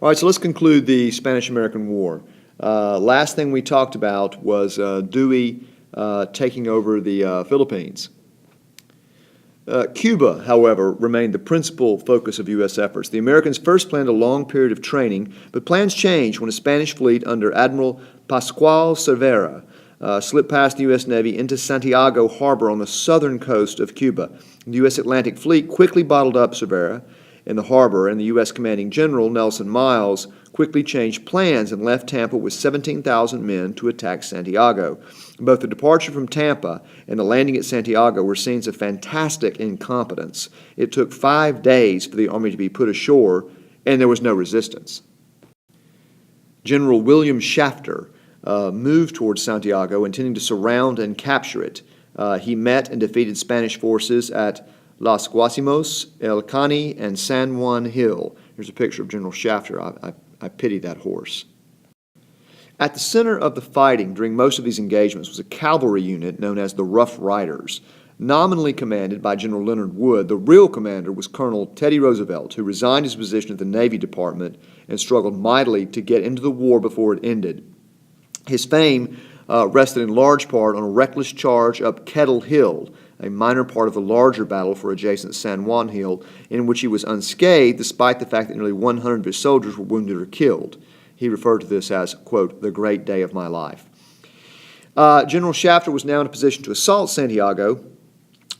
All right, so let's conclude the Spanish-American War. Last thing we talked about was Dewey taking over the Philippines. Cuba, however, remained the principal focus of U.S. efforts. The Americans first planned a long period of training, but plans changed when a Spanish fleet under Admiral Pascual Cervera slipped past the U.S. Navy into Santiago Harbor on the southern coast of Cuba. The U.S. Atlantic Fleet quickly bottled up Cervera in the harbor, and the U.S. commanding general, Nelson Miles, quickly changed plans and left Tampa with 17,000 men to attack Santiago. Both the departure from Tampa and the landing at Santiago were scenes of fantastic incompetence. It took 5 days for the Army to be put ashore, and there was no resistance. General William Shafter moved towards Santiago, intending to surround and capture it. He met and defeated Spanish forces at Las Guasimos, El Cani, and San Juan Hill. Here's a picture of General Shafter. I pity that horse. At the center of the fighting during most of these engagements was a cavalry unit known as the Rough Riders. Nominally commanded by General Leonard Wood, the real commander was Colonel Teddy Roosevelt, who resigned his position at the Navy Department and struggled mightily to get into the war before it ended. His fame rested in large part on a reckless charge up Kettle Hill, a minor part of the larger battle for adjacent San Juan Hill, in which he was unscathed despite the fact that nearly 100 of his soldiers were wounded or killed. He referred to this as, quote, the great day of my life. General Shafter was now in a position to assault Santiago,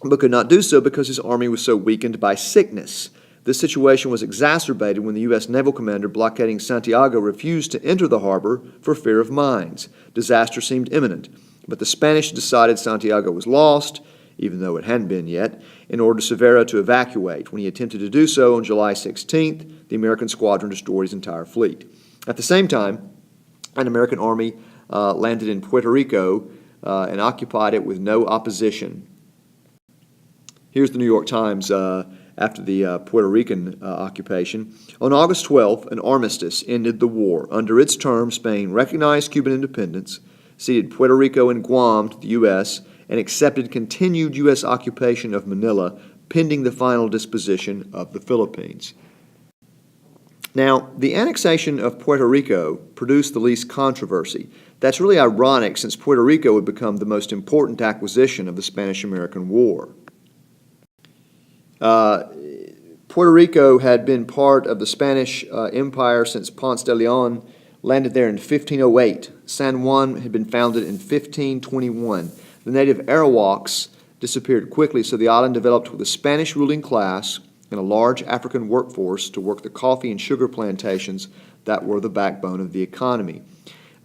but could not do so because his army was so weakened by sickness. This situation was exacerbated when the U.S. naval commander blockading Santiago refused to enter the harbor for fear of mines. Disaster seemed imminent, but the Spanish decided Santiago was lost, even though it hadn't been yet, and ordered Cervera to evacuate. When he attempted to do so on July 16th, the American squadron destroyed his entire fleet. At the same time, an American army landed in Puerto Rico and occupied it with no opposition. Here's the New York Times after the Puerto Rican occupation. On August 12th, an armistice ended the war. Under its terms, Spain recognized Cuban independence, ceded Puerto Rico and Guam to the U.S., and accepted continued U.S. occupation of Manila pending the final disposition of the Philippines. Now, the annexation of Puerto Rico produced the least controversy. That's really ironic since Puerto Rico would become the most important acquisition of the Spanish-American War. Puerto Rico had been part of the Spanish Empire since Ponce de Leon landed there in 1508. San Juan had been founded in 1521. The native Arawaks disappeared quickly, so the island developed with a Spanish ruling class and a large African workforce to work the coffee and sugar plantations that were the backbone of the economy.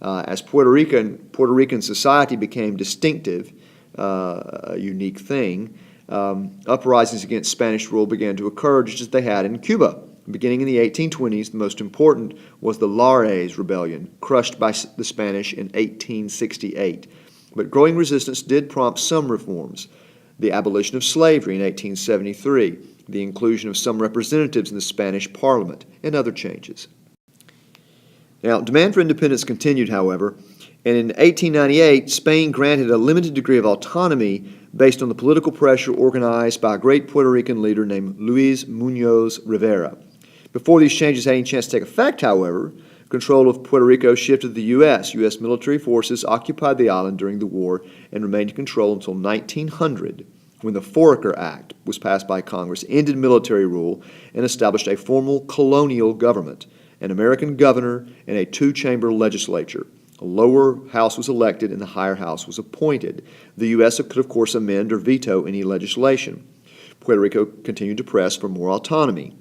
As Puerto Rican society became distinctive, a unique thing, uprisings against Spanish rule began to occur just as they had in Cuba. Beginning in the 1820s, the most important was the Lares Rebellion, crushed by the Spanish in 1868. But growing resistance did prompt some reforms. The abolition of slavery in 1873, the inclusion of some representatives in the Spanish Parliament, and other changes. Now, demand for independence continued, however, and in 1898, Spain granted a limited degree of autonomy based on the political pressure organized by a great Puerto Rican leader named Luis Muñoz Rivera. Before these changes had any chance to take effect, however, control of Puerto Rico shifted to the U.S. U.S. military forces occupied the island during the war and remained in control until 1900, when the Foraker Act was passed by Congress, ended military rule, and established a formal colonial government, an American governor, and a two-chamber legislature. A lower house was elected and the higher house was appointed. The U.S. could, of course, amend or veto any legislation. Puerto Rico continued to press for more autonomy.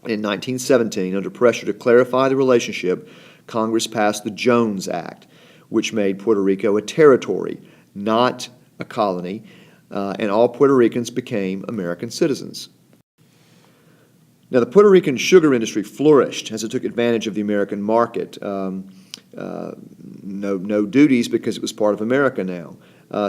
In 1917, under pressure to clarify the relationship, Congress passed the Jones Act, which made Puerto Rico a territory, not a colony, and all Puerto Ricans became American citizens. Now, the Puerto Rican sugar industry flourished as it took advantage of the American market. No duties because it was part of America now.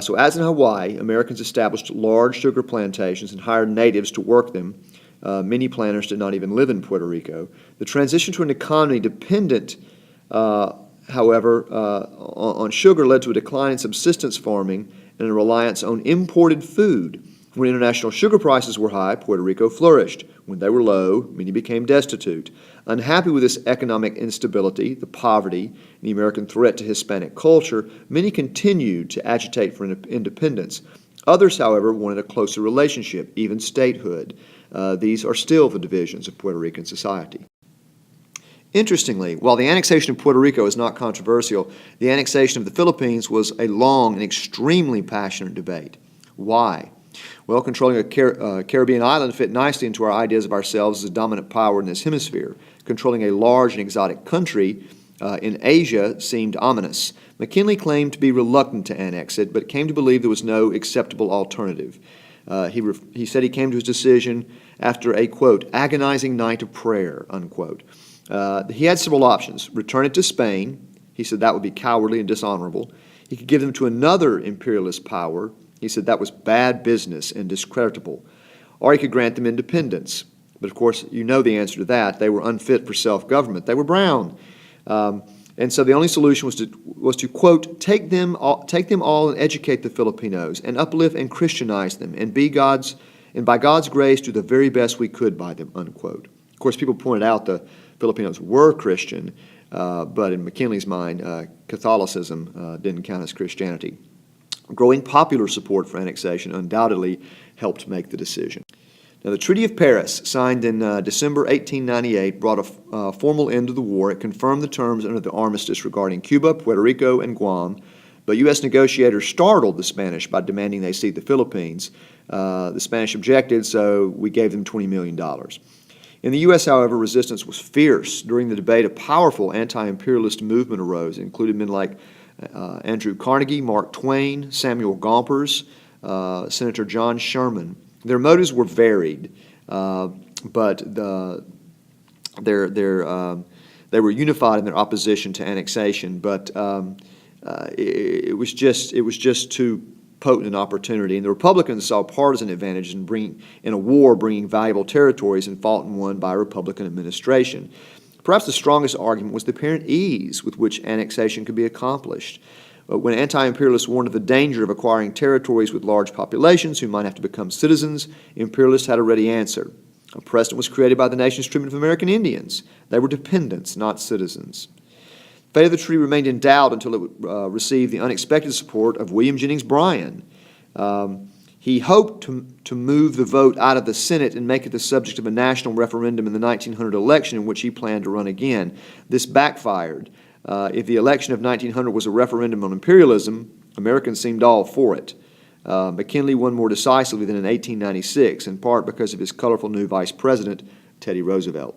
So as in Hawaii, Americans established large sugar plantations and hired natives to work them. Many planters did not even live in Puerto Rico. The transition to an economy dependent, however, on sugar led to a decline in subsistence farming and a reliance on imported food. When international sugar prices were high, Puerto Rico flourished. When they were low, many became destitute. Unhappy with this economic instability, the poverty, and the American threat to Hispanic culture, many continued to agitate for independence. Others, however, wanted a closer relationship, even statehood. These are still the divisions of Puerto Rican society. Interestingly, while the annexation of Puerto Rico is not controversial, the annexation of the Philippines was a long and extremely passionate debate. Why? Well, controlling a Caribbean island fit nicely into our ideas of ourselves as a dominant power in this hemisphere. Controlling a large and exotic country in Asia seemed ominous. McKinley claimed to be reluctant to annex it, but came to believe there was no acceptable alternative. He said he came to his decision after a, quote, agonizing night of prayer, unquote. He had several options. Return it to Spain. He said that would be cowardly and dishonorable. He could give them to another imperialist power. He said that was bad business and discreditable. Or he could grant them independence. But of course, you know the answer to that. They were unfit for self-government. They were brown. And so the only solution was to quote, take them all and educate the Filipinos and uplift and Christianize them and by God's grace do the very best we could by them, unquote. Of course, people pointed out the Filipinos were Christian, but in McKinley's mind, Catholicism didn't count as Christianity. Growing popular support for annexation undoubtedly helped make the decision. Now, the Treaty of Paris, signed in December 1898, brought a formal end to the war. It confirmed the terms under the armistice regarding Cuba, Puerto Rico, and Guam, but U.S. negotiators startled the Spanish by demanding they cede the Philippines. The Spanish objected, so we gave them $20 million. In the U.S., however, resistance was fierce. During the debate, a powerful anti-imperialist movement arose. It included men like Andrew Carnegie, Mark Twain, Samuel Gompers, Senator John Sherman. Their motives were varied, but they were unified in their opposition to annexation. But it was just too potent an opportunity, and the Republicans saw partisan advantage in a war bringing valuable territories and fought and won by a Republican administration. Perhaps the strongest argument was the apparent ease with which annexation could be accomplished. When anti-imperialists warned of the danger of acquiring territories with large populations who might have to become citizens, imperialists had a ready answer. A precedent was created by the nation's treatment of American Indians. They were dependents, not citizens. The fate of the treaty remained in doubt until it received the unexpected support of William Jennings Bryan. He hoped to move the vote out of the Senate and make it the subject of a national referendum in the 1900 election in which he planned to run again. This backfired. If the election of 1900 was a referendum on imperialism, Americans seemed all for it. McKinley won more decisively than in 1896, in part because of his colorful new vice president, Teddy Roosevelt.